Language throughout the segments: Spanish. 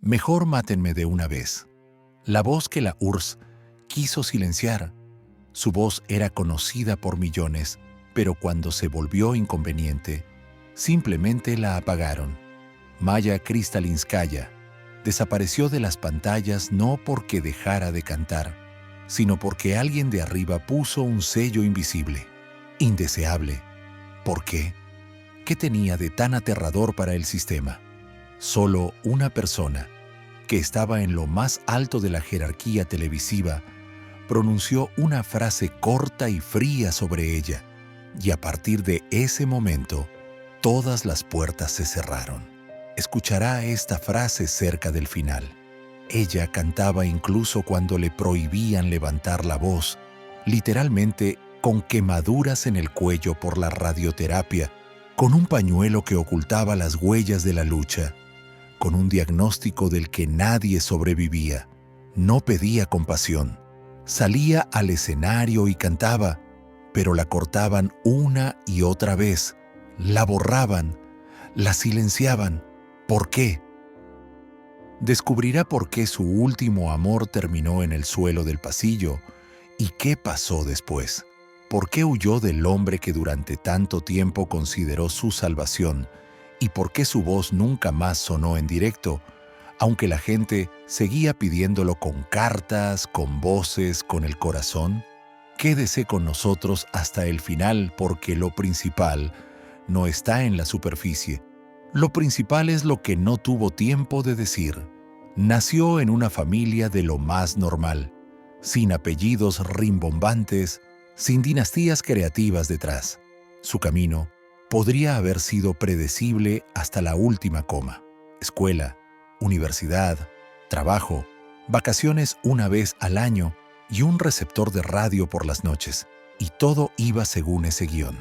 Mejor mátenme de una vez. La voz que la URSS quiso silenciar. Su voz era conocida por millones, pero cuando se volvió inconveniente, simplemente la apagaron. Maya Kristalinskaya desapareció de las pantallas no porque dejara de cantar, sino porque alguien de arriba puso un sello invisible, indeseable. ¿Por qué? ¿Qué tenía de tan aterrador para el sistema? Solo una persona, que estaba en lo más alto de la jerarquía televisiva, pronunció una frase corta y fría sobre ella, y a partir de ese momento, todas las puertas se cerraron. Escuchará esta frase cerca del final. Ella cantaba incluso cuando le prohibían levantar la voz, literalmente con quemaduras en el cuello por la radioterapia, con un pañuelo que ocultaba las huellas de la lucha, con un diagnóstico del que nadie sobrevivía. No pedía compasión. Salía al escenario y cantaba, pero la cortaban una y otra vez, la borraban, la silenciaban. ¿Por qué? Descubrirá por qué su último amor terminó en el suelo del pasillo y qué pasó después. ¿Por qué huyó del hombre que durante tanto tiempo consideró su salvación? ¿Y por qué su voz nunca más sonó en directo, aunque la gente seguía pidiéndolo con cartas, con voces, con el corazón? Quédese con nosotros hasta el final, porque lo principal no está en la superficie. Lo principal es lo que no tuvo tiempo de decir. Nació en una familia de lo más normal, sin apellidos rimbombantes, sin dinastías creativas detrás. Su camino podría haber sido predecible hasta la última coma. Escuela, universidad, trabajo, vacaciones una vez al año y un receptor de radio por las noches. Y todo iba según ese guión.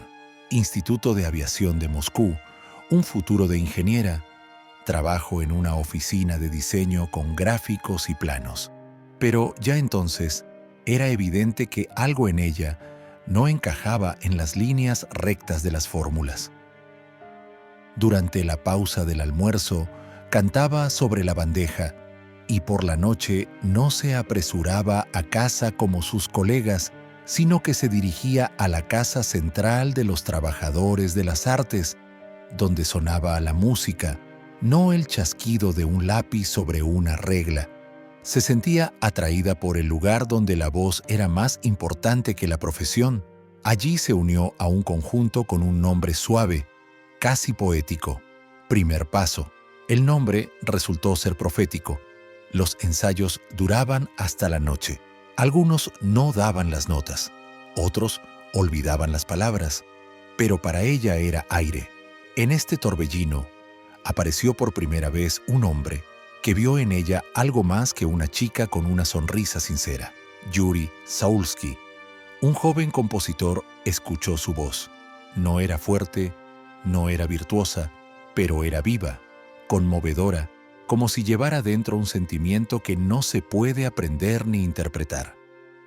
Instituto de Aviación de Moscú, un futuro de ingeniera, trabajo en una oficina de diseño con gráficos y planos. Pero ya entonces era evidente que algo en ella no encajaba en las líneas rectas de las fórmulas. Durante la pausa del almuerzo, cantaba sobre la bandeja y por la noche no se apresuraba a casa como sus colegas, sino que se dirigía a la casa central de los trabajadores de las artes, donde sonaba la música, no el chasquido de un lápiz sobre una regla. Se sentía atraída por el lugar donde la voz era más importante que la profesión. Allí se unió a un conjunto con un nombre suave, casi poético. Primer paso. El nombre resultó ser profético. Los ensayos duraban hasta la noche. Algunos no daban las notas, otros olvidaban las palabras, pero para ella era aire. En este torbellino apareció por primera vez un hombre que vio en ella algo más que una chica con una sonrisa sincera. Yuri Saulsky, un joven compositor, escuchó su voz. No era fuerte, no era virtuosa, pero era viva, conmovedora, como si llevara dentro un sentimiento que no se puede aprender ni interpretar.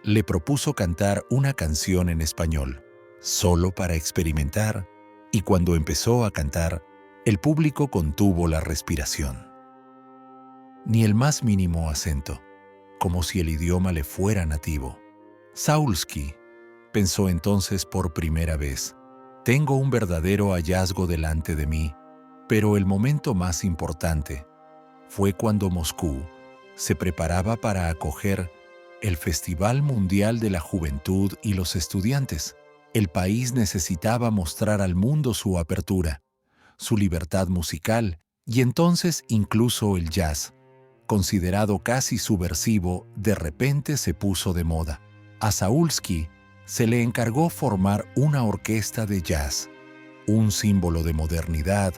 Le propuso cantar una canción en español, solo para experimentar, y cuando empezó a cantar, el público contuvo la respiración. Ni el más mínimo acento, como si el idioma le fuera nativo. Saulsky pensó entonces por primera vez: tengo un verdadero hallazgo delante de mí, pero el momento más importante fue cuando Moscú se preparaba para acoger el Festival Mundial de la Juventud y los Estudiantes. El país necesitaba mostrar al mundo su apertura, su libertad musical, y entonces incluso el jazz, considerado casi subversivo, de repente se puso de moda. A Saulsky se le encargó formar una orquesta de jazz, un símbolo de modernidad,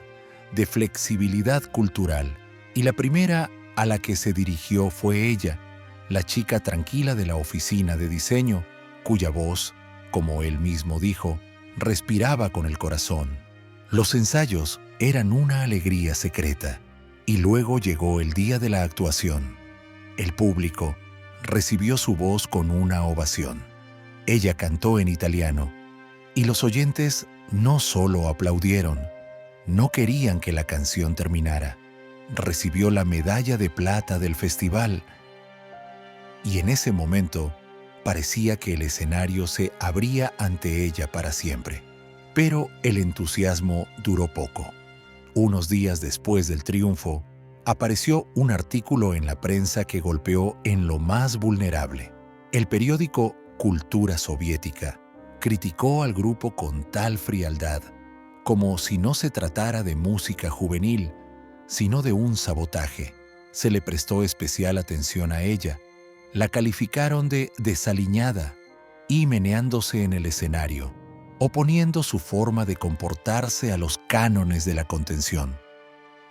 de flexibilidad cultural, y la primera a la que se dirigió fue ella, la chica tranquila de la oficina de diseño, cuya voz, como él mismo dijo, respiraba con el corazón. Los ensayos eran una alegría secreta, y luego llegó el día de la actuación. El público recibió su voz con una ovación. Ella cantó en italiano, y los oyentes no solo aplaudieron, no querían que la canción terminara. recibió la medalla de plata del festival. Y en ese momento parecía que el escenario se abría ante ella para siempre. Pero el entusiasmo duró poco. Unos días después del triunfo, apareció un artículo en la prensa que golpeó en lo más vulnerable. El periódico Cultura Soviética criticó al grupo con tal frialdad, como si no se tratara de música juvenil, sino de un sabotaje. Se le prestó especial atención a ella. La calificaron de desaliñada y meneándose en el escenario, oponiendo su forma de comportarse a los cánones de la contención.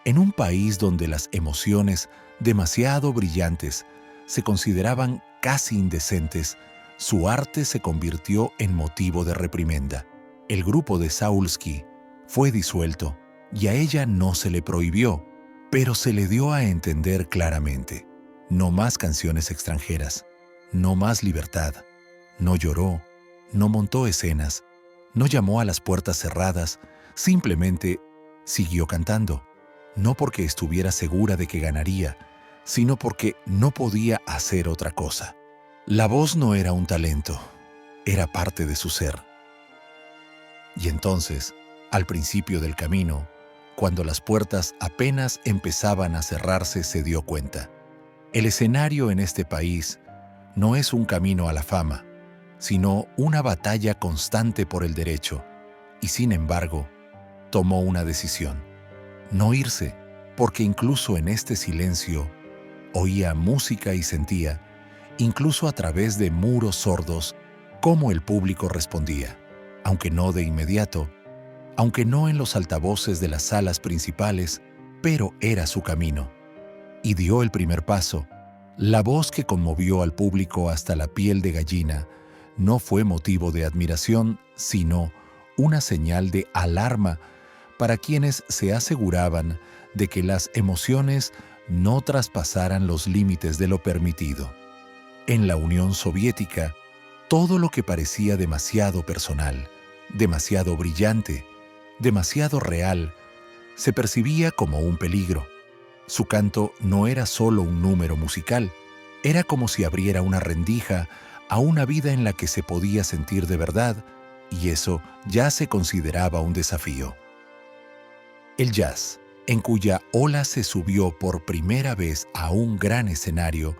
En un país donde las emociones demasiado brillantes se consideraban casi indecentes, su arte se convirtió en motivo de reprimenda. El grupo de Saulsky fue disuelto y a ella no se le prohibió, pero se le dio a entender claramente: no más canciones extranjeras, no más libertad. No lloró, no montó escenas, no llamó a las puertas cerradas, simplemente siguió cantando. No porque estuviera segura de que ganaría, sino porque no podía hacer otra cosa. La voz no era un talento, era parte de su ser. Y entonces, al principio del camino, cuando las puertas apenas empezaban a cerrarse, se dio cuenta: el escenario en este país no es un camino a la fama, sino una batalla constante por el derecho. Y sin embargo, tomó una decisión: no irse, porque incluso en este silencio oía música y sentía, incluso a través de muros sordos, cómo el público respondía, aunque no de inmediato, aunque no en los altavoces de las salas principales, pero era su camino. Y dio el primer paso. La voz que conmovió al público hasta la piel de gallina no fue motivo de admiración, sino una señal de alarma para quienes se aseguraban de que las emociones no traspasaran los límites de lo permitido. En la Unión Soviética, todo lo que parecía demasiado personal, demasiado brillante, demasiado real, se percibía como un peligro. Su canto no era solo un número musical, era como si abriera una rendija a una vida en la que se podía sentir de verdad, y eso ya se consideraba un desafío. El jazz, en cuya ola se subió por primera vez a un gran escenario,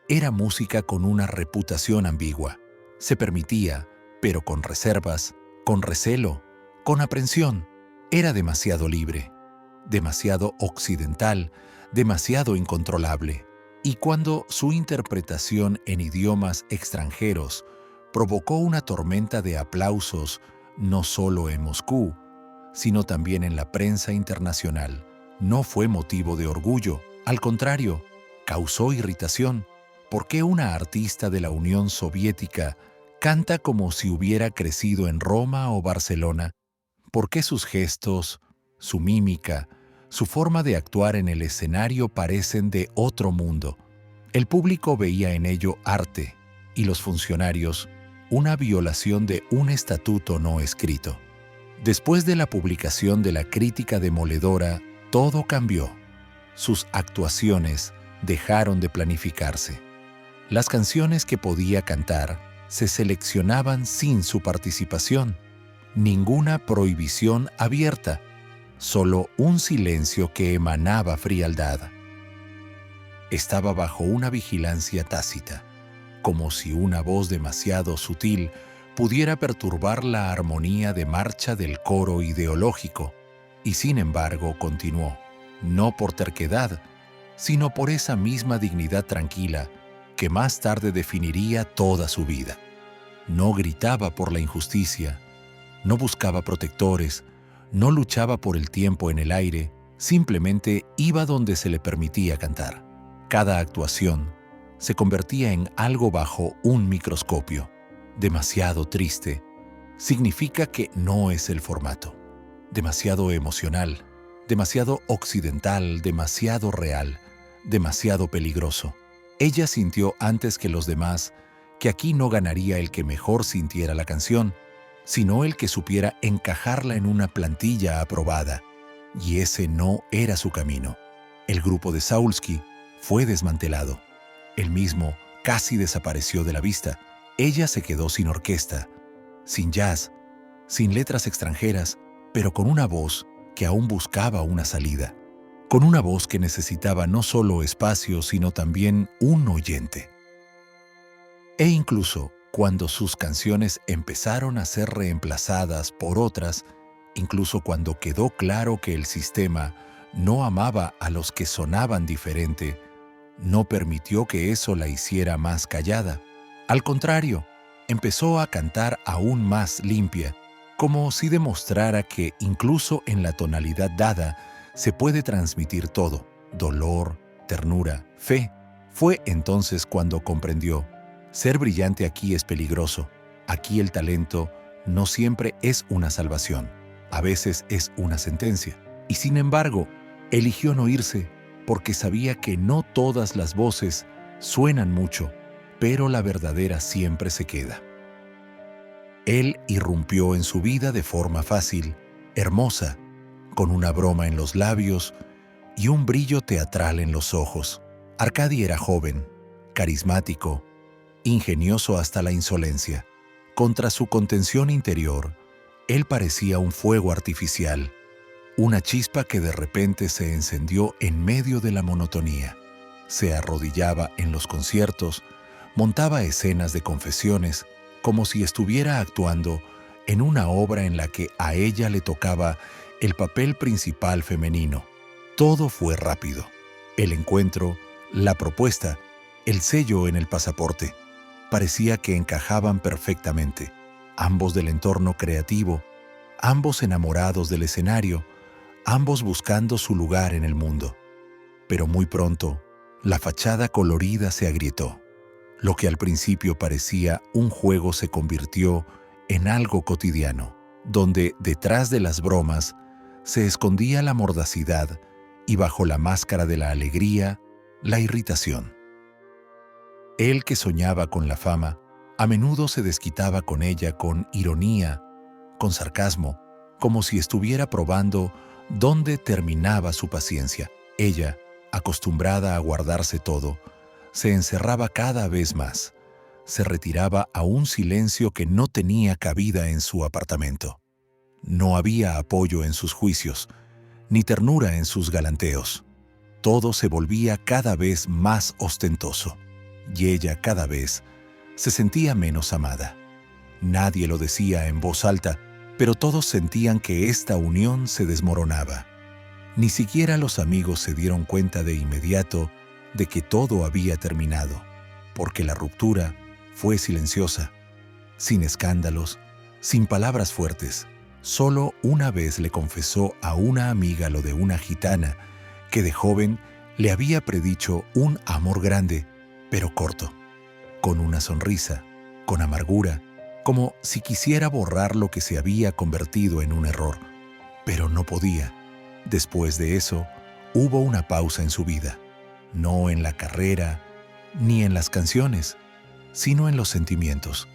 era música con una reputación ambigua. Se permitía, pero con reservas, con recelo, con aprensión. Era demasiado libre, demasiado occidental, demasiado incontrolable. Y cuando su interpretación en idiomas extranjeros provocó una tormenta de aplausos no solo en Moscú, sino también en la prensa internacional, no fue motivo de orgullo. Al contrario, causó irritación. ¿Por qué una artista de la Unión Soviética canta como si hubiera crecido en Roma o Barcelona? ¿Por qué sus gestos, su mímica, su forma de actuar en el escenario parecen de otro mundo? El público veía en ello arte y los funcionarios una violación de un estatuto no escrito. Después de la publicación de la crítica demoledora, todo cambió. Sus actuaciones dejaron de planificarse. Las canciones que podía cantar se seleccionaban sin su participación. Ninguna prohibición abierta, solo un silencio que emanaba frialdad. Estaba bajo una vigilancia tácita, como si una voz demasiado sutil pudiera perturbar la armonía de marcha del coro ideológico, y sin embargo continuó, no por terquedad, sino por esa misma dignidad tranquila que más tarde definiría toda su vida. No gritaba por la injusticia, no buscaba protectores, no luchaba por el tiempo en el aire, simplemente iba donde se le permitía cantar. Cada actuación se convertía en algo bajo un microscopio. Demasiado triste significa que no es el formato. Demasiado emocional, demasiado occidental, demasiado real, demasiado peligroso. Ella sintió antes que los demás que aquí no ganaría el que mejor sintiera la canción, sino el que supiera encajarla en una plantilla aprobada, y ese no era su camino. El grupo de Saulsky fue desmantelado. Él mismo casi desapareció de la vista. Ella se quedó sin orquesta, sin jazz, sin letras extranjeras, pero con una voz que aún buscaba una salida. Con una voz que necesitaba no solo espacio, sino también un oyente. E incluso cuando sus canciones empezaron a ser reemplazadas por otras, incluso cuando quedó claro que el sistema no amaba a los que sonaban diferente, no permitió que eso la hiciera más callada. Al contrario, empezó a cantar aún más limpia, como si demostrara que incluso en la tonalidad dada se puede transmitir todo: dolor, ternura, fe. Fue entonces cuando comprendió: ser brillante aquí es peligroso. Aquí el talento no siempre es una salvación, a veces es una sentencia. Y sin embargo, eligió no irse porque sabía que no todas las voces suenan mucho, pero la verdadera siempre se queda. Él irrumpió en su vida de forma fácil, hermosa, con una broma en los labios y un brillo teatral en los ojos. Arcadi era joven, carismático, ingenioso hasta la insolencia. Contra su contención interior, él parecía un fuego artificial, una chispa que de repente se encendió en medio de la monotonía. Se arrodillaba en los conciertos, montaba escenas de confesiones, como si estuviera actuando en una obra en la que a ella le tocaba el papel principal femenino. Todo fue rápido. El encuentro, la propuesta, el sello en el pasaporte. Parecía que encajaban perfectamente, ambos del entorno creativo, ambos enamorados del escenario, ambos buscando su lugar en el mundo. Pero muy pronto, la fachada colorida se agrietó. Lo que al principio parecía un juego se convirtió en algo cotidiano, donde detrás de las bromas se escondía la mordacidad y bajo la máscara de la alegría, la irritación. Él, que soñaba con la fama, a menudo se desquitaba con ella con ironía, con sarcasmo, como si estuviera probando dónde terminaba su paciencia. Ella, acostumbrada a guardarse todo, se encerraba cada vez más, se retiraba a un silencio que no tenía cabida en su apartamento. No había apoyo en sus juicios, ni ternura en sus galanteos. Todo se volvía cada vez más ostentoso, y ella cada vez se sentía menos amada. Nadie lo decía en voz alta, pero todos sentían que esta unión se desmoronaba. Ni siquiera los amigos se dieron cuenta de inmediato de que todo había terminado, porque la ruptura fue silenciosa, sin escándalos, sin palabras fuertes. Solo una vez le confesó a una amiga lo de una gitana que de joven le había predicho un amor grande, pero corto, con una sonrisa, con amargura, como si quisiera borrar lo que se había convertido en un error, pero no podía. Después de eso, hubo una pausa en su vida, no en la carrera, ni en las canciones, sino en los sentimientos.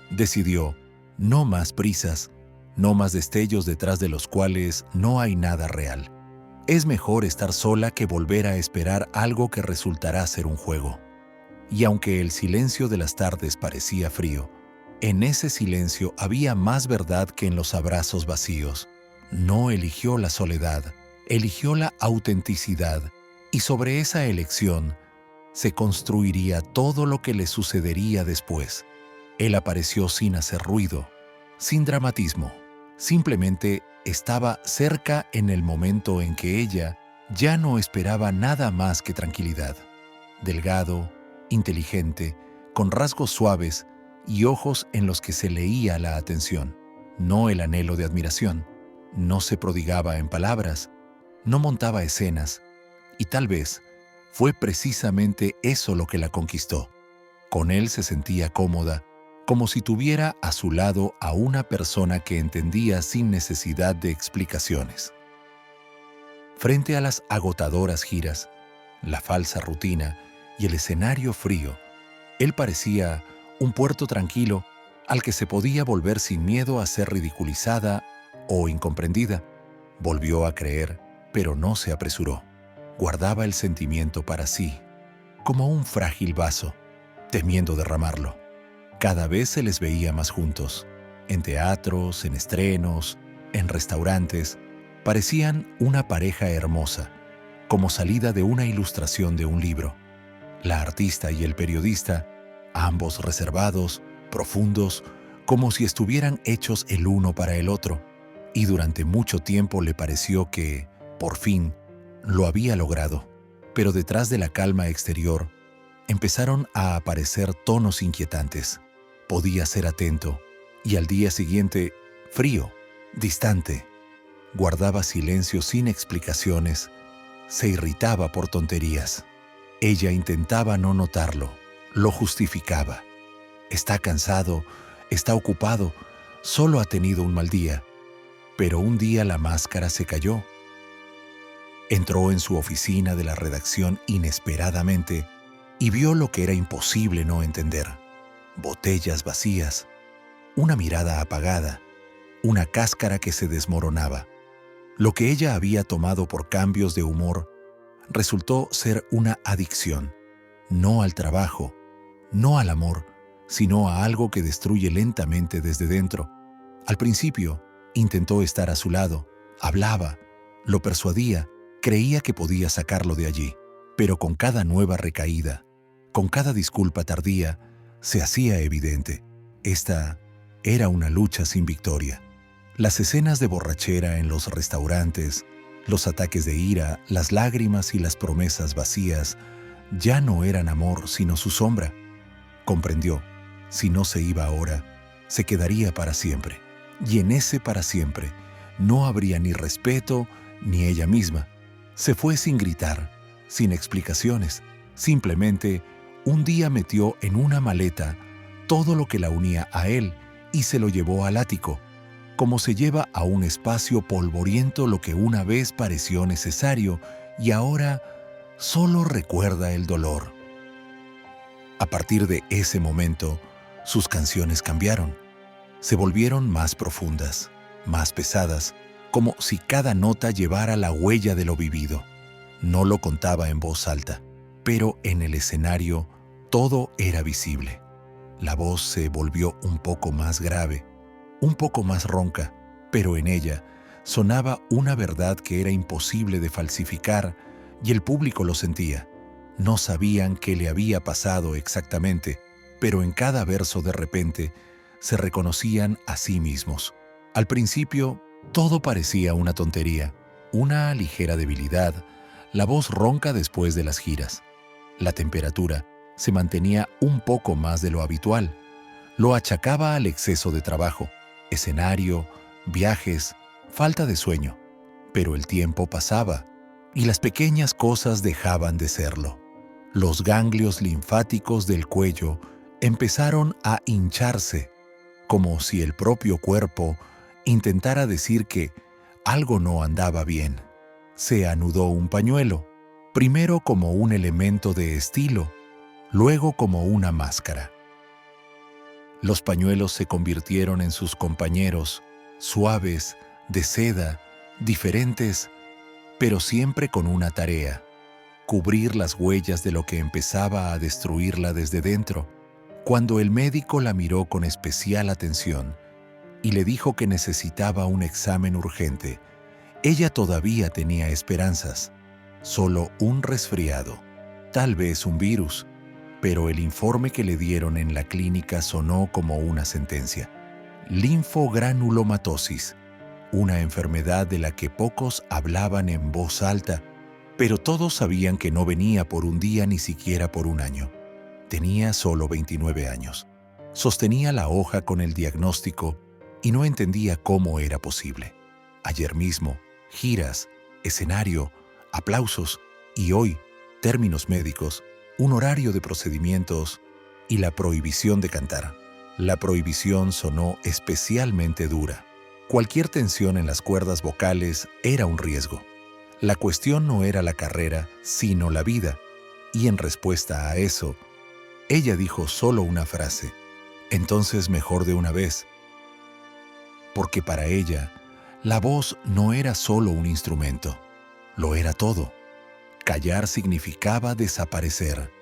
Decidió: no más prisas, no más destellos detrás de los cuales no hay nada real. Es mejor estar sola que volver a esperar algo que resultará ser un juego. Y aunque el silencio de las tardes parecía frío, en ese silencio había más verdad que en los abrazos vacíos. No eligió la soledad, eligió la autenticidad, y sobre esa elección se construiría todo lo que le sucedería después. Él apareció sin hacer ruido, sin dramatismo. Simplemente estaba cerca en el momento en que ella ya no esperaba nada más que tranquilidad. Delgado, inteligente, con rasgos suaves y ojos en los que se leía la atención, no el anhelo de admiración. No se prodigaba en palabras, no montaba escenas, y tal vez fue precisamente eso lo que la conquistó. Con él se sentía cómoda, como si tuviera a su lado a una persona que entendía sin necesidad de explicaciones. Frente a las agotadoras giras, la falsa rutina y el escenario frío, él parecía un puerto tranquilo al que se podía volver sin miedo a ser ridiculizada o incomprendida. Volvió a creer, pero no se apresuró. guardaba el sentimiento para sí, como un frágil vaso, temiendo derramarlo. Cada vez se les veía más juntos, en teatros, en estrenos, en restaurantes. Parecían una pareja hermosa, como salida de una ilustración de un libro. La artista y el periodista, ambos reservados, profundos, como si estuvieran hechos el uno para el otro, y durante mucho tiempo le pareció que, por fin, lo había logrado. Pero detrás de la calma exterior, empezaron a aparecer tonos inquietantes. Podía ser atento, y al día siguiente, frío, distante. Guardaba silencio sin explicaciones, se irritaba por tonterías. Ella intentaba no notarlo, lo justificaba. Está cansado, está ocupado, solo ha tenido un mal día. Pero un día la máscara se cayó. Entró en su oficina de la redacción inesperadamente y vio lo que era imposible no entender. Botellas vacías, una mirada apagada, una cáscara que se desmoronaba. Lo que ella había tomado por cambios de humor resultó ser una adicción, no al trabajo, no al amor, sino a algo que destruye lentamente desde dentro. Al principio, intentó estar a su lado, hablaba, lo persuadía, creía que podía sacarlo de allí, pero con cada nueva recaída, con cada disculpa tardía, se hacía evidente. Esta era una lucha sin victoria. Las escenas de borrachera en los restaurantes, los ataques de ira, las lágrimas y las promesas vacías ya no eran amor sino su sombra. Comprendió, si no se iba ahora, se quedaría para siempre. Y en ese para siempre no habría ni respeto ni ella misma. Se fue sin gritar, sin explicaciones. Simplemente, un día metió en una maleta todo lo que la unía a él y se lo llevó al ático, como se lleva a un espacio polvoriento lo que una vez pareció necesario y ahora solo recuerda el dolor. A partir de ese momento, sus canciones cambiaron. Se volvieron más profundas, más pesadas, como si cada nota llevara la huella de lo vivido. No lo contaba en voz alta, pero en el escenario todo era visible. La voz se volvió un poco más grave, un poco más ronca, pero en ella sonaba una verdad que era imposible de falsificar y el público lo sentía. No sabían qué le había pasado exactamente, pero en cada verso de repente se reconocían a sí mismos. Al principio, todo parecía una tontería, una ligera debilidad, la voz ronca después de las giras. La temperatura se mantenía un poco más de lo habitual. Lo achacaba al exceso de trabajo, escenario, viajes, falta de sueño. Pero el tiempo pasaba y las pequeñas cosas dejaban de serlo. Los ganglios linfáticos del cuello empezaron a hincharse, como si el propio cuerpo intentara decir que algo no andaba bien. Se anudó un pañuelo, primero como un elemento de estilo, luego como una máscara. Los pañuelos se convirtieron en sus compañeros, suaves, de seda, diferentes, pero siempre con una tarea: cubrir las huellas de lo que empezaba a destruirla desde dentro. Cuando el médico la miró con especial atención y le dijo que necesitaba un examen urgente, ella todavía tenía esperanzas. Solo un resfriado, tal vez un virus, pero el informe que le dieron en la clínica sonó como una sentencia. Linfogranulomatosis, una enfermedad de la que pocos hablaban en voz alta, pero todos sabían que no venía por un día ni siquiera por un año. Tenía solo 29 años. Sostenía la hoja con el diagnóstico y no entendía cómo era posible. Ayer mismo, giras, escenario, aplausos y hoy, términos médicos, un horario de procedimientos y la prohibición de cantar. La prohibición sonó especialmente dura. Cualquier tensión en las cuerdas vocales era un riesgo. La cuestión no era la carrera, sino la vida. Y en respuesta a eso, ella dijo solo una frase: entonces mejor de una vez. Porque para ella, la voz no era solo un instrumento, lo era todo. Callar significaba desaparecer.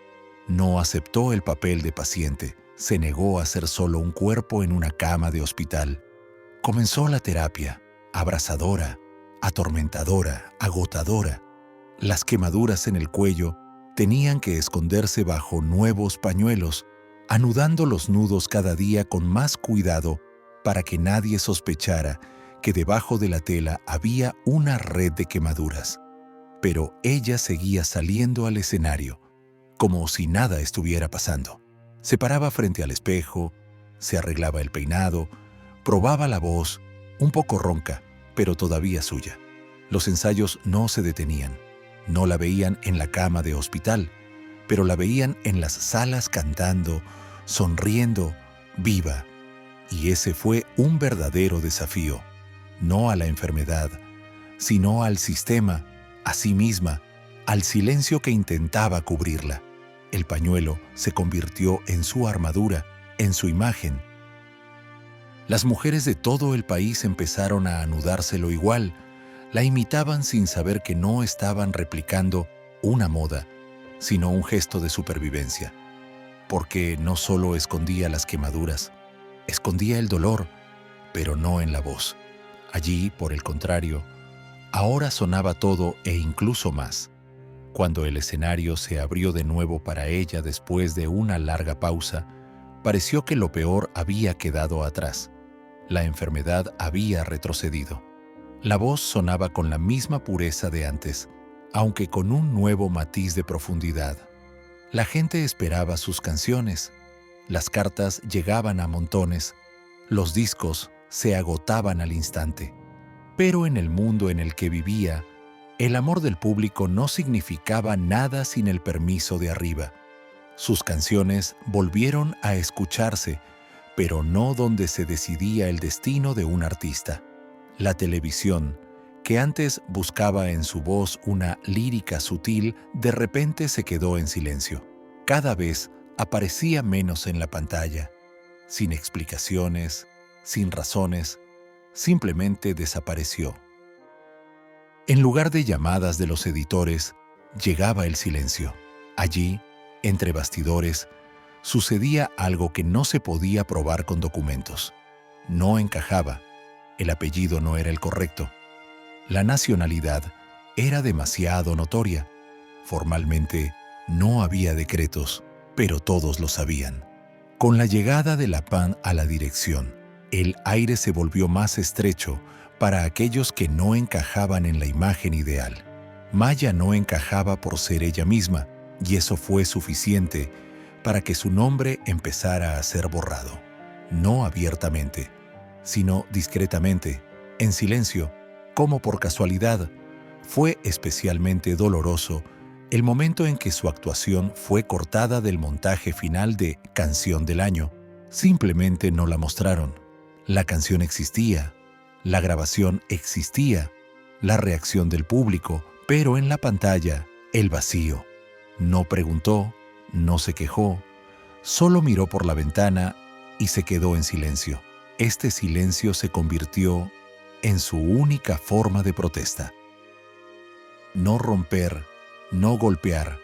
No aceptó el papel de paciente, se negó a ser solo un cuerpo en una cama de hospital. Comenzó la terapia, abrasadora, atormentadora, agotadora. Las quemaduras en el cuello tenían que esconderse bajo nuevos pañuelos, anudando los nudos cada día con más cuidado para que nadie sospechara que debajo de la tela había una red de quemaduras. Pero ella seguía saliendo al escenario, como si nada estuviera pasando. Se paraba frente al espejo, se arreglaba el peinado, probaba la voz, un poco ronca, pero todavía suya. Los ensayos no se detenían. No la veían en la cama de hospital, pero la veían en las salas cantando, sonriendo, viva. Y ese fue un verdadero desafío, no a la enfermedad, sino al sistema, a sí misma, al silencio que intentaba cubrirla. El pañuelo se convirtió en su armadura, en su imagen. Las mujeres de todo el país empezaron a anudárselo igual, la imitaban sin saber que no estaban replicando una moda, sino un gesto de supervivencia. Porque no solo escondía las quemaduras, escondía el dolor, pero no en la voz. Allí, por el contrario, ahora sonaba todo e incluso más. Cuando el escenario se abrió de nuevo para ella después de una larga pausa, pareció que lo peor había quedado atrás. La enfermedad había retrocedido. La voz sonaba con la misma pureza de antes, aunque con un nuevo matiz de profundidad. La gente esperaba sus canciones, las cartas llegaban a montones, los discos se agotaban al instante. Pero en el mundo en el que vivía, el amor del público no significaba nada sin el permiso de arriba. Sus canciones volvieron a escucharse, pero no donde se decidía el destino de un artista. La televisión, que antes buscaba en su voz una lírica sutil, de repente se quedó en silencio. Cada vez aparecía menos en la pantalla, sin explicaciones, sin razones, simplemente desapareció. En lugar de llamadas de los editores, llegaba el silencio. Allí, entre bastidores, sucedía algo que no se podía probar con documentos. No encajaba. El apellido no era el correcto. La nacionalidad era demasiado notoria. Formalmente, no había decretos, pero todos lo sabían. Con la llegada de la PAN a la dirección, el aire se volvió más estrecho para aquellos que no encajaban en la imagen ideal. Maya no encajaba por ser ella misma, y eso fue suficiente para que su nombre empezara a ser borrado. No abiertamente, sino discretamente, en silencio, como por casualidad. Fue especialmente doloroso el momento en que su actuación fue cortada del montaje final de Canción del Año. Simplemente no la mostraron. La canción existía, la grabación existía, la reacción del público, pero en la pantalla, el vacío. No preguntó, no se quejó, solo miró por la ventana y se quedó en silencio. Este silencio se convirtió en su única forma de protesta. No romper, no golpear,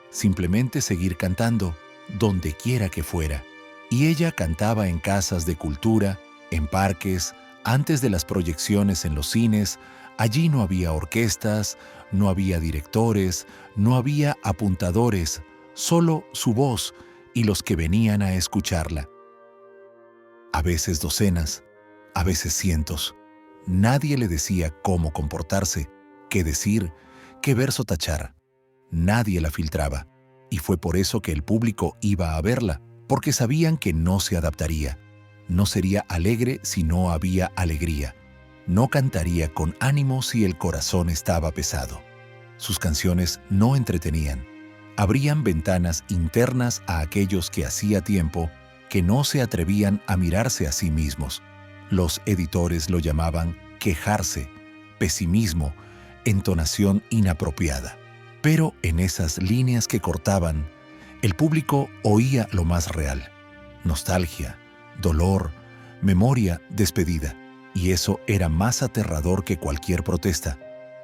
simplemente seguir cantando, donde quiera que fuera. Y ella cantaba en casas de cultura, en parques, antes de las proyecciones en los cines. Allí no había orquestas, no había directores, no había apuntadores, solo su voz y los que venían a escucharla. A veces docenas, a veces cientos. Nadie le decía cómo comportarse, qué decir, qué verso tachar. Nadie la filtraba, y fue por eso que el público iba a verla, porque sabían que no se adaptaría. No sería alegre si no había alegría. No cantaría con ánimo si el corazón estaba pesado. Sus canciones no entretenían. Abrían ventanas internas a aquellos que hacía tiempo que no se atrevían a mirarse a sí mismos. Los editores lo llamaban quejarse, pesimismo, entonación inapropiada. Pero en esas líneas que cortaban, el público oía lo más real: nostalgia, dolor, memoria, despedida. Y eso era más aterrador que cualquier protesta,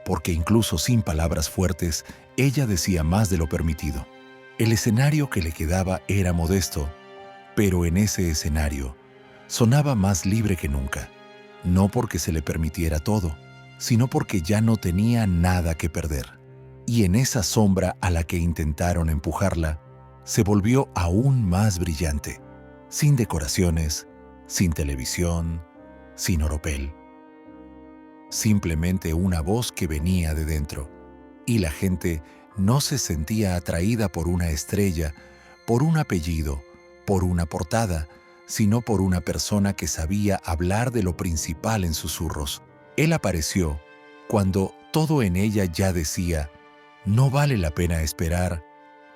porque incluso sin palabras fuertes, ella decía más de lo permitido. El escenario que le quedaba era modesto, pero en ese escenario sonaba más libre que nunca, no porque se le permitiera todo, sino porque ya no tenía nada que perder. Y en esa sombra a la que intentaron empujarla, se volvió aún más brillante, sin decoraciones, sin televisión, sin oropel. Simplemente una voz que venía de dentro, y la gente no se sentía atraída por una estrella, por un apellido, por una portada, sino por una persona que sabía hablar de lo principal en susurros. Él apareció cuando todo en ella ya decía: no vale la pena esperar,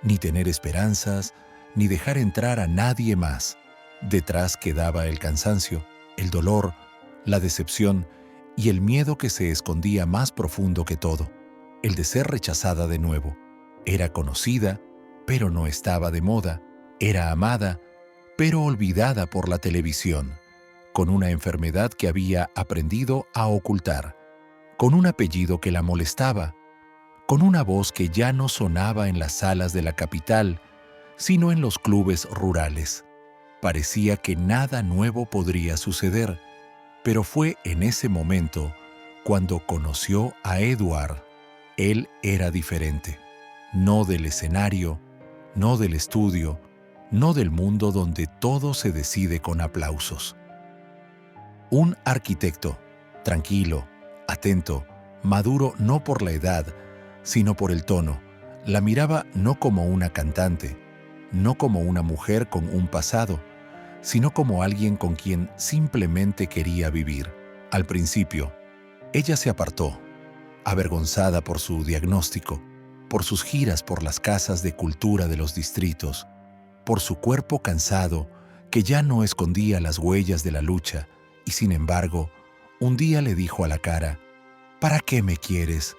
ni tener esperanzas, ni dejar entrar a nadie más. Detrás quedaba el cansancio, el dolor, la decepción y el miedo que se escondía más profundo que todo, el de ser rechazada de nuevo. Era conocida, pero no estaba de moda. Era amada, pero olvidada por la televisión, con una enfermedad que había aprendido a ocultar, con un apellido que la molestaba, con una voz que ya no sonaba en las salas de la capital, sino en los clubes rurales. Parecía que nada nuevo podría suceder, pero fue en ese momento cuando conoció a Edward. Él era diferente, no del escenario, no del estudio, no del mundo donde todo se decide con aplausos. Un arquitecto, tranquilo, atento, maduro no por la edad, sino por el tono. La miraba no como una cantante, no como una mujer con un pasado, sino como alguien con quien simplemente quería vivir. Al principio, ella se apartó, avergonzada por su diagnóstico, por sus giras por las casas de cultura de los distritos, por su cuerpo cansado que ya no escondía las huellas de la lucha, y sin embargo, un día le dijo a la cara: ¿para qué me quieres?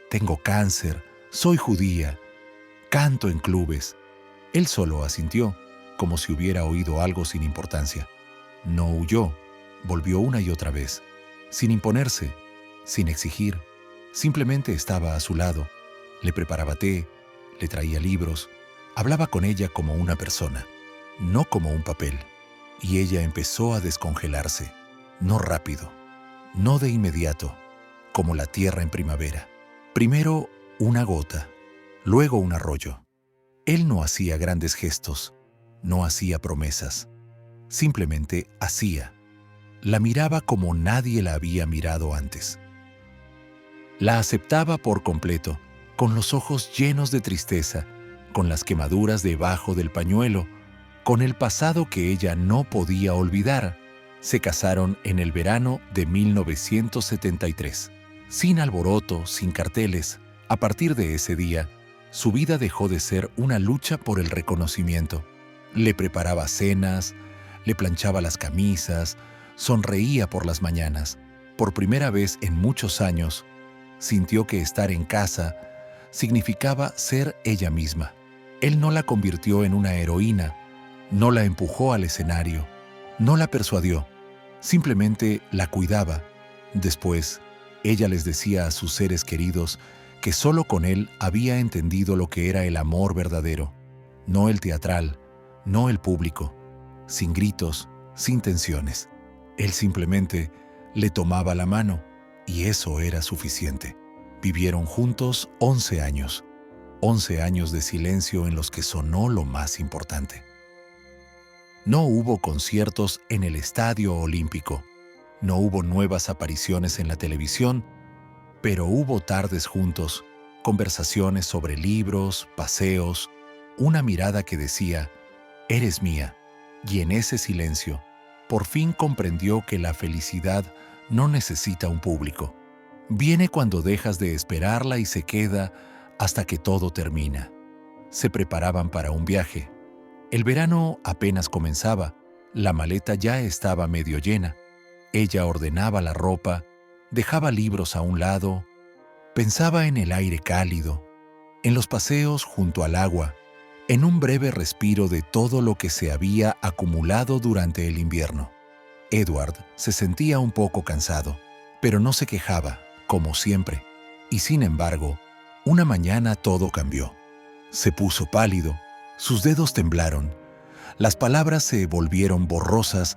Tengo cáncer, soy judía, canto en clubes. Él solo asintió, como si hubiera oído algo sin importancia. No huyó, volvió una y otra vez, sin imponerse, sin exigir. Simplemente estaba a su lado, le preparaba té, le traía libros, hablaba con ella como una persona, no como un papel. Y ella empezó a descongelarse, no rápido, no de inmediato, como la tierra en primavera. Primero una gota, luego un arroyo. Él no hacía grandes gestos, no hacía promesas, simplemente hacía. La miraba como nadie la había mirado antes. La aceptaba por completo, con los ojos llenos de tristeza, con las quemaduras debajo del pañuelo, con el pasado que ella no podía olvidar. Se casaron en el verano de 1973. Sin alboroto, sin carteles. A partir de ese día, su vida dejó de ser una lucha por el reconocimiento. Le preparaba cenas, le planchaba las camisas, sonreía por las mañanas. Por primera vez en muchos años, sintió que estar en casa significaba ser ella misma. Él no la convirtió en una heroína, no la empujó al escenario, no la persuadió, simplemente la cuidaba. Después, ella les decía a sus seres queridos que solo con él había entendido lo que era el amor verdadero, no el teatral, no el público, sin gritos, sin tensiones. Él simplemente le tomaba la mano y eso era suficiente. Vivieron juntos 11 años, 11 años de silencio en los que sonó lo más importante. No hubo conciertos en el Estadio Olímpico, no hubo nuevas apariciones en la televisión, pero hubo tardes juntos, conversaciones sobre libros, paseos, una mirada que decía: «Eres mía». Y en ese silencio, por fin comprendió que la felicidad no necesita un público. Viene cuando dejas de esperarla y se queda hasta que todo termina. Se preparaban para un viaje. El verano apenas comenzaba, la maleta ya estaba medio llena. Ella ordenaba la ropa, dejaba libros a un lado, pensaba en el aire cálido, en los paseos junto al agua, en un breve respiro de todo lo que se había acumulado durante el invierno. Edward se sentía un poco cansado, pero no se quejaba, como siempre. Y sin embargo, una mañana todo cambió. Se puso pálido, sus dedos temblaron, las palabras se volvieron borrosas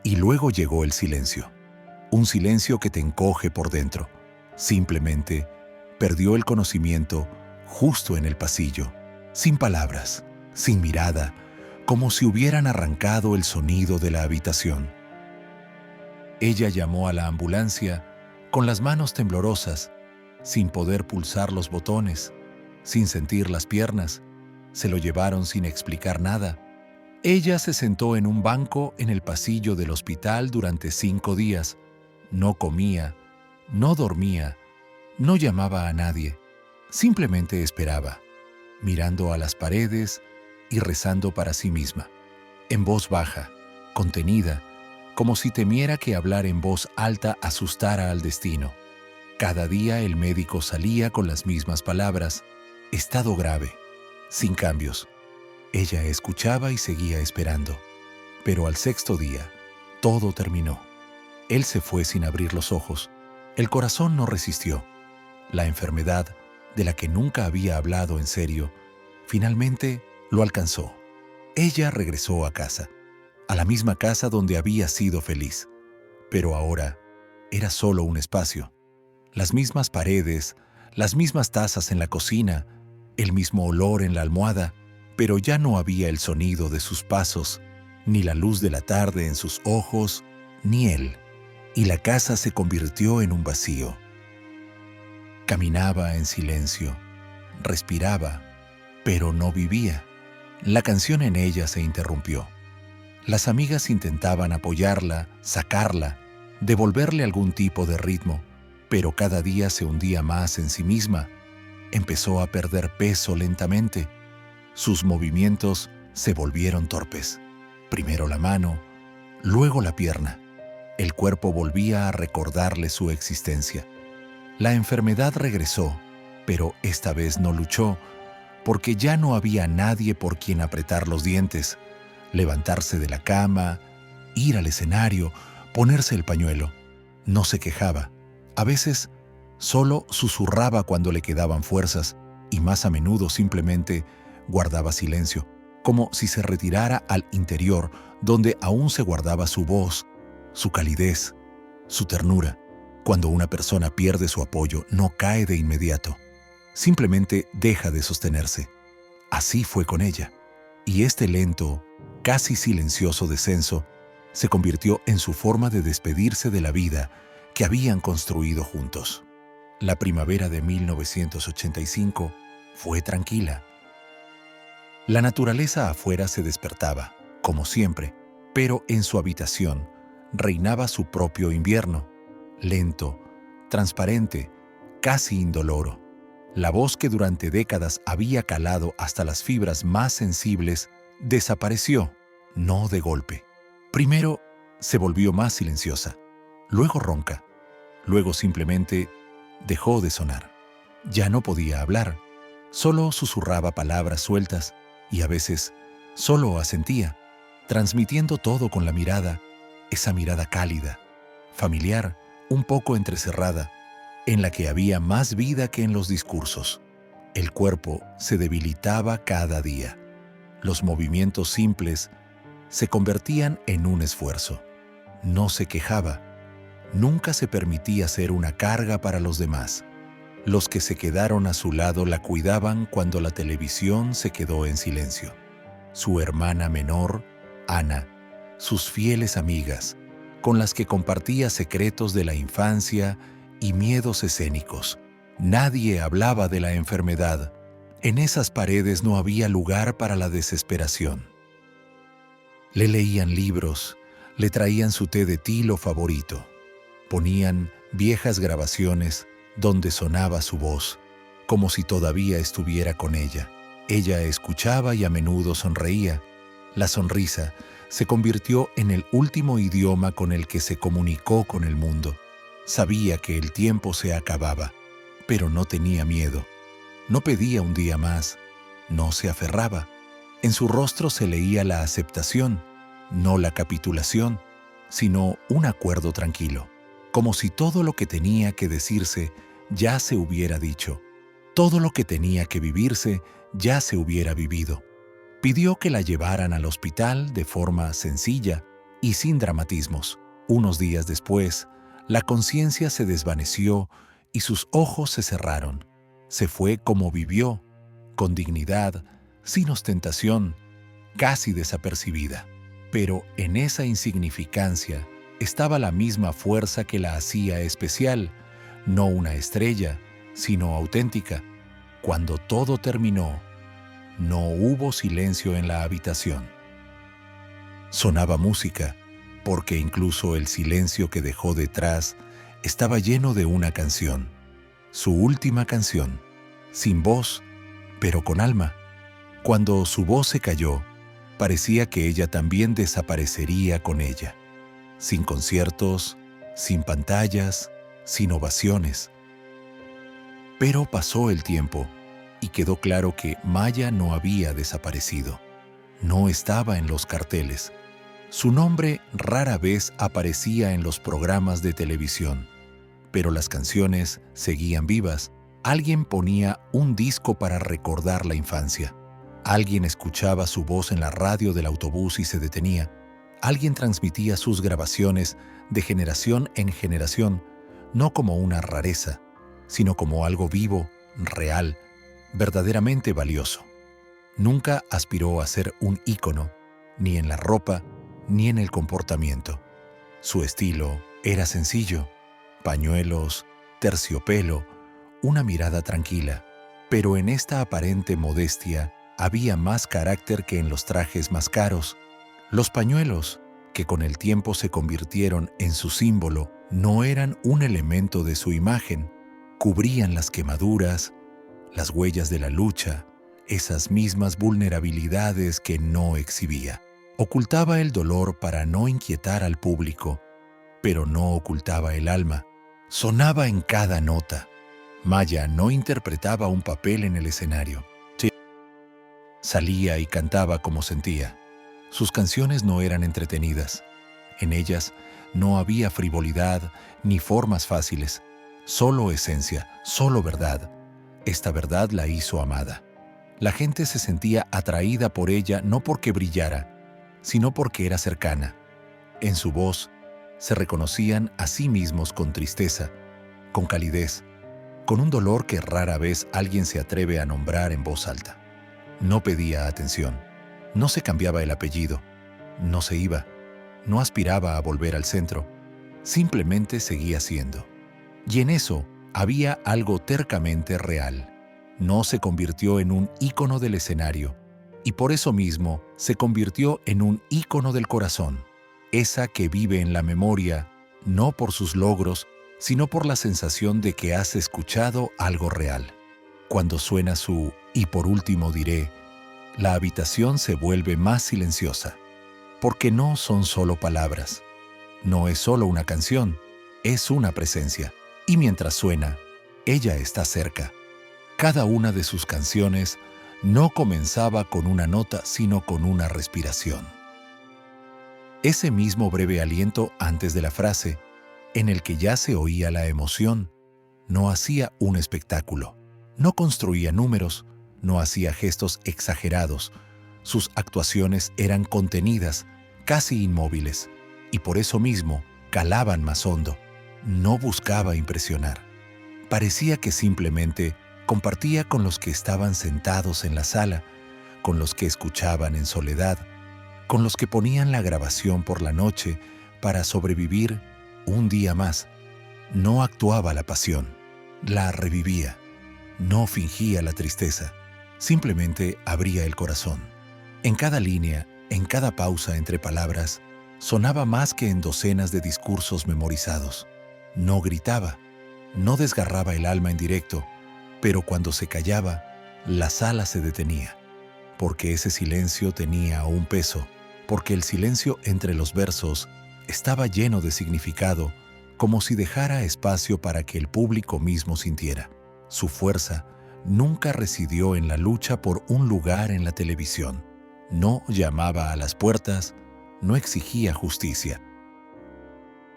y luego llegó el silencio. Un silencio que te encoge por dentro. Simplemente perdió el conocimiento justo en el pasillo, sin palabras, sin mirada, como si hubieran arrancado el sonido de la habitación. Ella llamó a la ambulancia con las manos temblorosas, sin poder pulsar los botones, sin sentir las piernas. Se lo llevaron sin explicar nada. Ella se sentó en un banco en el pasillo del hospital durante 5 días. No comía, no dormía, no llamaba a nadie. Simplemente esperaba, mirando a las paredes y rezando para sí misma, en voz baja, contenida, como si temiera que hablar en voz alta asustara al destino. Cada día el médico salía con las mismas palabras: estado grave, sin cambios. Ella escuchaba y seguía esperando. Pero al 6.º día, todo terminó. Él se fue sin abrir los ojos. El corazón no resistió. La enfermedad, de la que nunca había hablado en serio, finalmente lo alcanzó. Ella regresó a casa, a la misma casa donde había sido feliz. Pero ahora era solo un espacio. Las mismas paredes, las mismas tazas en la cocina, el mismo olor en la almohada, pero ya no había el sonido de sus pasos, ni la luz de la tarde en sus ojos, ni él. Y la casa se convirtió en un vacío. Caminaba en silencio, respiraba, pero no vivía. La canción en ella se interrumpió. Las amigas intentaban apoyarla, sacarla, devolverle algún tipo de ritmo, pero cada día se hundía más en sí misma. Empezó a perder peso lentamente. Sus movimientos se volvieron torpes. Primero la mano, luego la pierna. El cuerpo volvía a recordarle su existencia. La enfermedad regresó, pero esta vez no luchó, porque ya no había nadie por quien apretar los dientes, levantarse de la cama, ir al escenario, ponerse el pañuelo. No se quejaba. A veces solo susurraba cuando le quedaban fuerzas y más a menudo simplemente guardaba silencio, como si se retirara al interior donde aún se guardaba su voz, su calidez, su ternura. Cuando una persona pierde su apoyo, no cae de inmediato. Simplemente deja de sostenerse. Así fue con ella. Y este lento, casi silencioso descenso se convirtió en su forma de despedirse de la vida que habían construido juntos. La primavera de 1985 fue tranquila. La naturaleza afuera se despertaba, como siempre, pero en su habitación reinaba su propio invierno, lento, transparente, casi indoloro. La voz que durante décadas había calado hasta las fibras más sensibles desapareció, no de golpe. Primero se volvió más silenciosa, luego ronca, luego simplemente dejó de sonar. Ya no podía hablar, solo susurraba palabras sueltas y a veces solo asentía, transmitiendo todo con la mirada, esa mirada cálida, familiar, un poco entrecerrada, en la que había más vida que en los discursos. El cuerpo se debilitaba cada día. Los movimientos simples se convertían en un esfuerzo. No se quejaba. Nunca se permitía ser una carga para los demás. Los que se quedaron a su lado la cuidaban cuando la televisión se quedó en silencio. Su hermana menor, Ana, sus fieles amigas, con las que compartía secretos de la infancia y miedos escénicos. Nadie hablaba de la enfermedad. En esas paredes no había lugar para la desesperación. Le leían libros, le traían su té de tilo favorito. Ponían viejas grabaciones donde sonaba su voz, como si todavía estuviera con ella. Ella escuchaba y a menudo sonreía. La sonrisa se convirtió en el último idioma con el que se comunicó con el mundo. Sabía que el tiempo se acababa, pero no tenía miedo. No pedía un día más, no se aferraba. En su rostro se leía la aceptación, no la capitulación, sino un acuerdo tranquilo, como si todo lo que tenía que decirse ya se hubiera dicho. Todo lo que tenía que vivirse ya se hubiera vivido. Pidió que la llevaran al hospital de forma sencilla y sin dramatismos. Unos días después, la conciencia se desvaneció y sus ojos se cerraron. Se fue como vivió, con dignidad, sin ostentación, casi desapercibida. Pero en esa insignificancia estaba la misma fuerza que la hacía especial, no una estrella, sino auténtica. Cuando todo terminó, no hubo silencio en la habitación. Sonaba música, porque incluso el silencio que dejó detrás estaba lleno de una canción, su última canción, sin voz, pero con alma. Cuando su voz se cayó, parecía que ella también desaparecería con ella, sin conciertos, sin pantallas, sin ovaciones. Pero pasó el tiempo y quedó claro que Maya no había desaparecido. No estaba en los carteles. Su nombre rara vez aparecía en los programas de televisión, pero las canciones seguían vivas. Alguien ponía un disco para recordar la infancia. Alguien escuchaba su voz en la radio del autobús y se detenía. Alguien transmitía sus grabaciones de generación en generación, no como una rareza, sino como algo vivo, real, verdaderamente valioso. Nunca aspiró a ser un ícono, ni en la ropa, ni en el comportamiento. Su estilo era sencillo: pañuelos, terciopelo, una mirada tranquila. Pero en esta aparente modestia había más carácter que en los trajes más caros. Los pañuelos, que con el tiempo se convirtieron en su símbolo, no eran un elemento de su imagen. Cubrían las quemaduras, las huellas de la lucha, esas mismas vulnerabilidades que no exhibía. Ocultaba el dolor para no inquietar al público, pero no ocultaba el alma. Sonaba en cada nota. Maya no interpretaba un papel en el escenario. Salía y cantaba como sentía. Sus canciones no eran entretenidas. En ellas no había frivolidad ni formas fáciles. Solo esencia, solo verdad. Esta verdad la hizo amada. La gente se sentía atraída por ella no porque brillara, sino porque era cercana. En su voz se reconocían a sí mismos con tristeza, con calidez, con un dolor que rara vez alguien se atreve a nombrar en voz alta. No pedía atención, no se cambiaba el apellido, no se iba, no aspiraba a volver al centro, simplemente seguía siendo. Y en eso había algo tercamente real. No se convirtió en un ícono del escenario, y por eso mismo se convirtió en un ícono del corazón, esa que vive en la memoria, no por sus logros, sino por la sensación de que has escuchado algo real. Cuando suena su "y por último diré", la habitación se vuelve más silenciosa, porque no son solo palabras, no es solo una canción, es una presencia. Y mientras suena, ella está cerca. Cada una de sus canciones no comenzaba con una nota, sino con una respiración. Ese mismo breve aliento antes de la frase, en el que ya se oía la emoción, no hacía un espectáculo, no construía números, no hacía gestos exagerados. Sus actuaciones eran contenidas, casi inmóviles, y por eso mismo calaban más hondo. No buscaba impresionar. Parecía que simplemente compartía con los que estaban sentados en la sala, con los que escuchaban en soledad, con los que ponían la grabación por la noche para sobrevivir un día más. No actuaba la pasión, la revivía. No fingía la tristeza, simplemente abría el corazón. En cada línea, en cada pausa entre palabras, sonaba más que en docenas de discursos memorizados. No gritaba, no desgarraba el alma en directo, pero cuando se callaba, la sala se detenía, porque ese silencio tenía un peso, porque el silencio entre los versos estaba lleno de significado, como si dejara espacio para que el público mismo sintiera. Su fuerza nunca residió en la lucha por un lugar en la televisión. No llamaba a las puertas, no exigía justicia.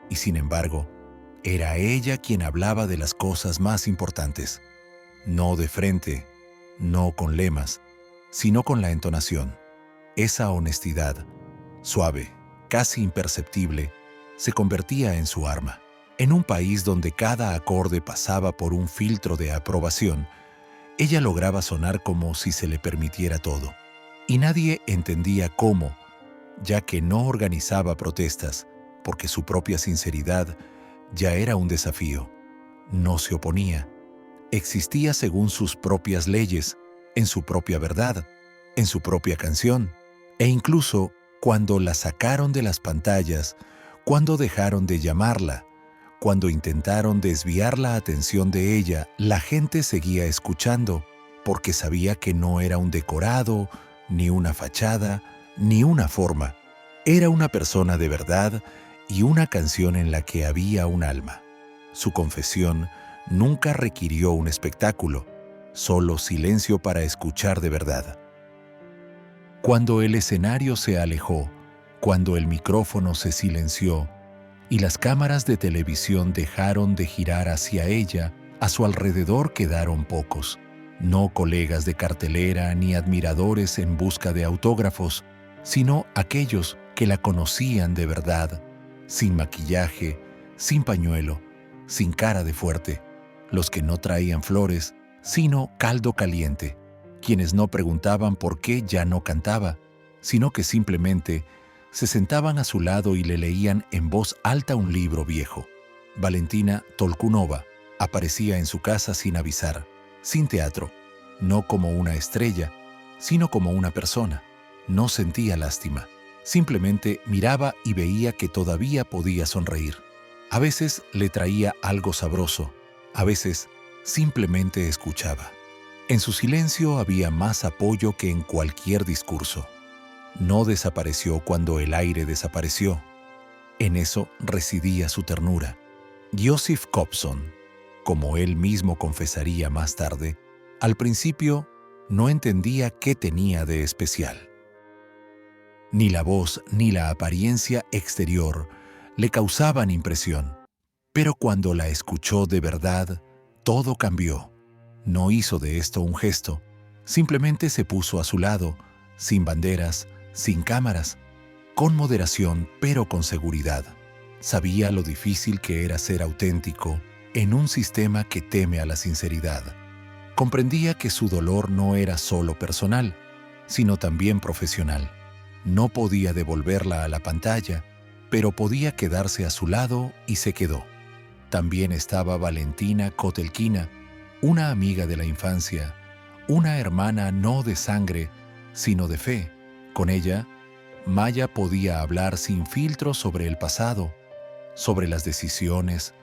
Y sin embargo, Era ella quien hablaba de las cosas más importantes, no de frente, no con lemas, sino con la entonación. Esa honestidad, suave, casi imperceptible, se convertía en su arma. En un país donde cada acorde pasaba por un filtro de aprobación, ella lograba sonar como si se le permitiera todo. Y nadie entendía cómo, ya que no organizaba protestas, porque su propia sinceridad ya era un desafío. No se oponía. Existía según sus propias leyes, en su propia verdad, en su propia canción. E incluso cuando la sacaron de las pantallas, cuando dejaron de llamarla, cuando intentaron desviar la atención de ella, la gente seguía escuchando, porque sabía que no era un decorado, ni una fachada, ni una forma. Era una persona de verdad y una canción en la que había un alma. Su confesión nunca requirió un espectáculo, solo silencio para escuchar de verdad. Cuando el escenario se alejó, cuando el micrófono se silenció y las cámaras de televisión dejaron de girar hacia ella, a su alrededor quedaron pocos, no colegas de cartelera ni admiradores en busca de autógrafos, sino aquellos que la conocían de verdad, sin maquillaje, sin pañuelo, sin cara de fuerte, los que no traían flores, sino caldo caliente, quienes no preguntaban por qué ya no cantaba, sino que simplemente se sentaban a su lado y le leían en voz alta un libro viejo. Valentina Tolkunova aparecía en su casa sin avisar, sin teatro, no como una estrella, sino como una persona. No sentía lástima, simplemente miraba y veía que todavía podía sonreír. A veces le traía algo sabroso, a veces simplemente escuchaba. En su silencio había más apoyo que en cualquier discurso. No desapareció cuando el aire desapareció. En eso residía su ternura. Joseph Kobson, como él mismo confesaría más tarde, al principio no entendía qué tenía de especial. Ni la voz ni la apariencia exterior le causaban impresión. Pero cuando la escuchó de verdad, todo cambió. No hizo de esto un gesto, simplemente se puso a su lado, sin banderas, sin cámaras, con moderación pero con seguridad. Sabía lo difícil que era ser auténtico en un sistema que teme a la sinceridad. Comprendía que su dolor no era solo personal, sino también profesional. No podía devolverla a la pantalla, pero podía quedarse a su lado y se quedó. También estaba Valentina Kotelkina, una amiga de la infancia, una hermana no de sangre, sino de fe. Con ella, Maya podía hablar sin filtro sobre el pasado, sobre las decisiones,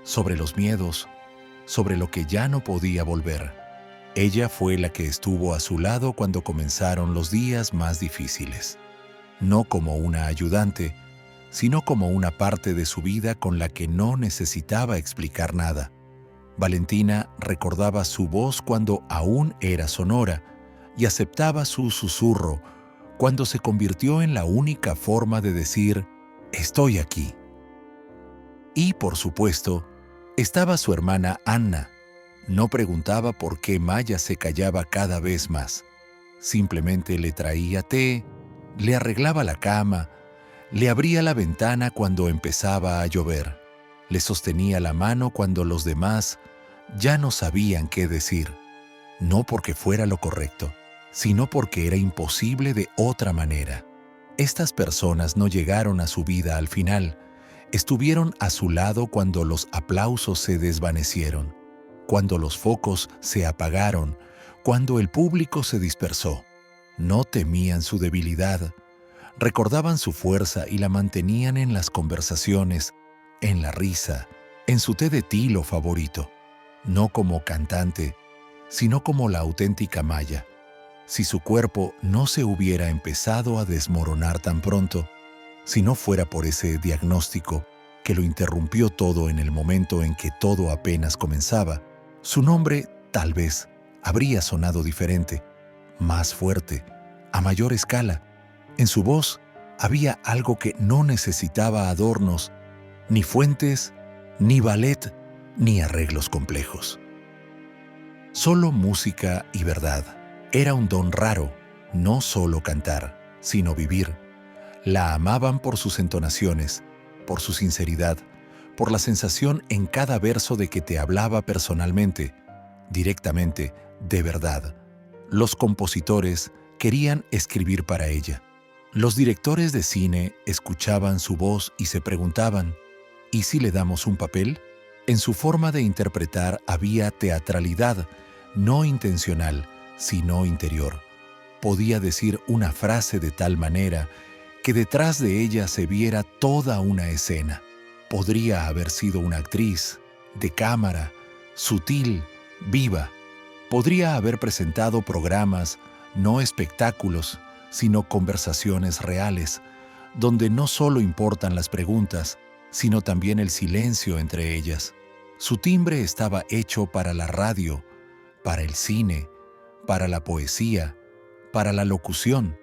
sobre los miedos, sobre lo que ya no podía volver. Ella fue la que estuvo a su lado cuando comenzaron los días más difíciles. No como una ayudante, sino como una parte de su vida con la que no necesitaba explicar nada. Valentina recordaba su voz cuando aún era sonora y aceptaba su susurro cuando se convirtió en la única forma de decir «estoy aquí». Y, por supuesto, estaba su hermana Anna. No preguntaba por qué Maya se callaba cada vez más. Simplemente le traía té, le arreglaba la cama, le abría la ventana cuando empezaba a llover, le sostenía la mano cuando los demás ya no sabían qué decir, no porque fuera lo correcto, sino porque era imposible de otra manera. Estas personas no llegaron a su vida al final, estuvieron a su lado cuando los aplausos se desvanecieron, cuando los focos se apagaron, cuando el público se dispersó. No temían su debilidad, recordaban su fuerza y la mantenían en las conversaciones, en la risa, en su té de tilo favorito, no como cantante, sino como la auténtica Maya. Si su cuerpo no se hubiera empezado a desmoronar tan pronto, si no fuera por ese diagnóstico que lo interrumpió todo en el momento en que todo apenas comenzaba, su nombre, tal vez, habría sonado diferente, más fuerte, a mayor escala. En su voz había algo que no necesitaba adornos, ni fuentes, ni ballet, ni arreglos complejos. Solo música y verdad. Era un don raro, no solo cantar, sino vivir. La amaban por sus entonaciones, por su sinceridad, por la sensación en cada verso de que te hablaba personalmente, directamente, de verdad. Los compositores querían escribir para ella. Los directores de cine escuchaban su voz y se preguntaban, ¿y si le damos un papel? En su forma de interpretar había teatralidad, no intencional, sino interior. Podía decir una frase de tal manera que detrás de ella se viera toda una escena. Podría haber sido una actriz, de cámara, sutil, viva. Podría haber presentado programas, no espectáculos, sino conversaciones reales, donde no solo importan las preguntas, sino también el silencio entre ellas. Su timbre estaba hecho para la radio, para el cine, para la poesía, para la locución,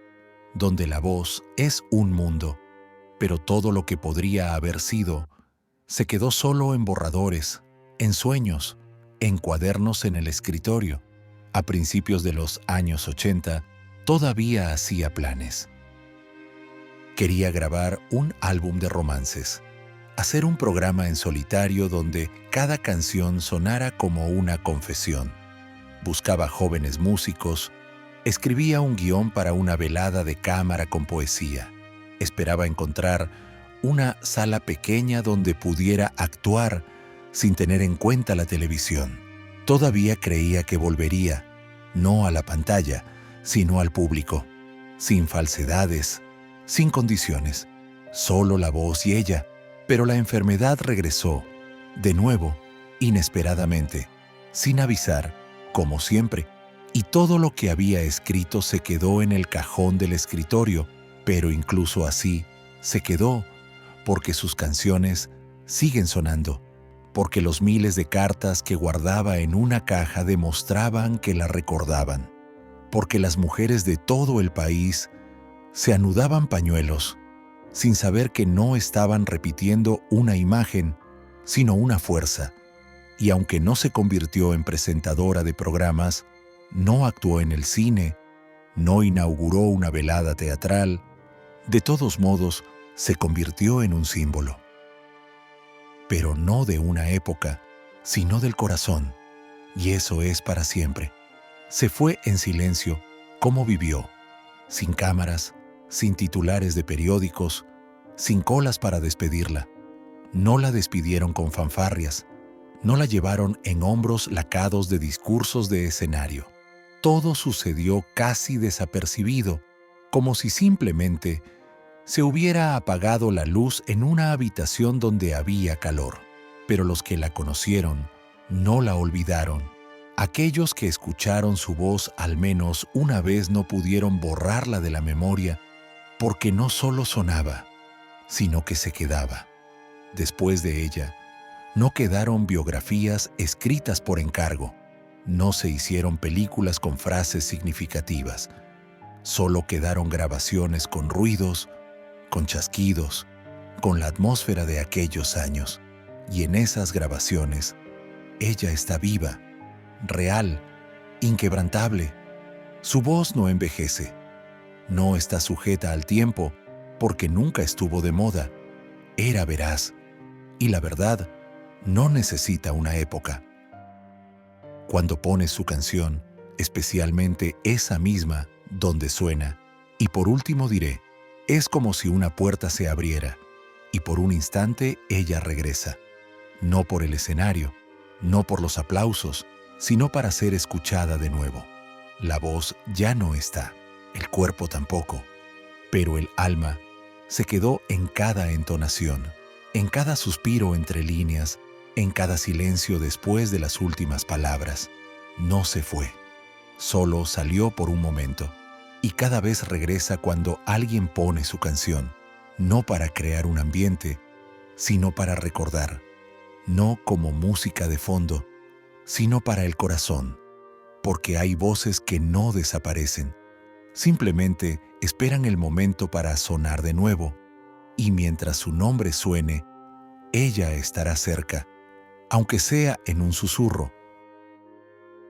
donde la voz es un mundo, pero todo lo que podría haber sido se quedó solo en borradores, en sueños, en cuadernos en el escritorio. A principios de los años 80, todavía hacía planes. Quería grabar un álbum de romances, hacer un programa en solitario donde cada canción sonara como una confesión. Buscaba jóvenes músicos, escribía un guión para una velada de cámara con poesía. Esperaba encontrar una sala pequeña donde pudiera actuar sin tener en cuenta la televisión. Todavía creía que volvería, no a la pantalla, sino al público, sin falsedades, sin condiciones, solo la voz y ella. Pero la enfermedad regresó, de nuevo, inesperadamente, sin avisar, como siempre, y todo lo que había escrito se quedó en el cajón del escritorio, pero incluso así se quedó, porque sus canciones siguen sonando, porque los miles de cartas que guardaba en una caja demostraban que la recordaban, porque las mujeres de todo el país se anudaban pañuelos, sin saber que no estaban repitiendo una imagen, sino una fuerza. Y aunque no se convirtió en presentadora de programas, no actuó en el cine, no inauguró una velada teatral, de todos modos se convirtió en un símbolo. Pero no de una época, sino del corazón, y eso es para siempre. Se fue en silencio, como vivió, sin cámaras, sin titulares de periódicos, sin colas para despedirla. No la despidieron con fanfarrias, no la llevaron en hombros lacados de discursos de escenario. Todo sucedió casi desapercibido, como si simplemente se hubiera apagado la luz en una habitación donde había calor. Pero los que la conocieron no la olvidaron. Aquellos que escucharon su voz al menos una vez no pudieron borrarla de la memoria, porque no solo sonaba, sino que se quedaba. Después de ella, no quedaron biografías escritas por encargo, no se hicieron películas con frases significativas, solo quedaron grabaciones con ruidos, con chasquidos, con la atmósfera de aquellos años. Y en esas grabaciones, ella está viva, real, inquebrantable. Su voz no envejece, no está sujeta al tiempo, porque nunca estuvo de moda. Era veraz, y la verdad no necesita una época. Cuando pones su canción, especialmente esa misma donde suena, y por último diré, es como si una puerta se abriera, y por un instante ella regresa, no por el escenario, no por los aplausos, sino para ser escuchada de nuevo. La voz ya no está, el cuerpo tampoco, pero el alma se quedó en cada entonación, en cada suspiro entre líneas, en cada silencio después de las últimas palabras. No se fue, solo salió por un momento, y cada vez regresa cuando alguien pone su canción, no para crear un ambiente, sino para recordar, no como música de fondo, sino para el corazón, porque hay voces que no desaparecen, simplemente esperan el momento para sonar de nuevo, y mientras su nombre suene, ella estará cerca, aunque sea en un susurro,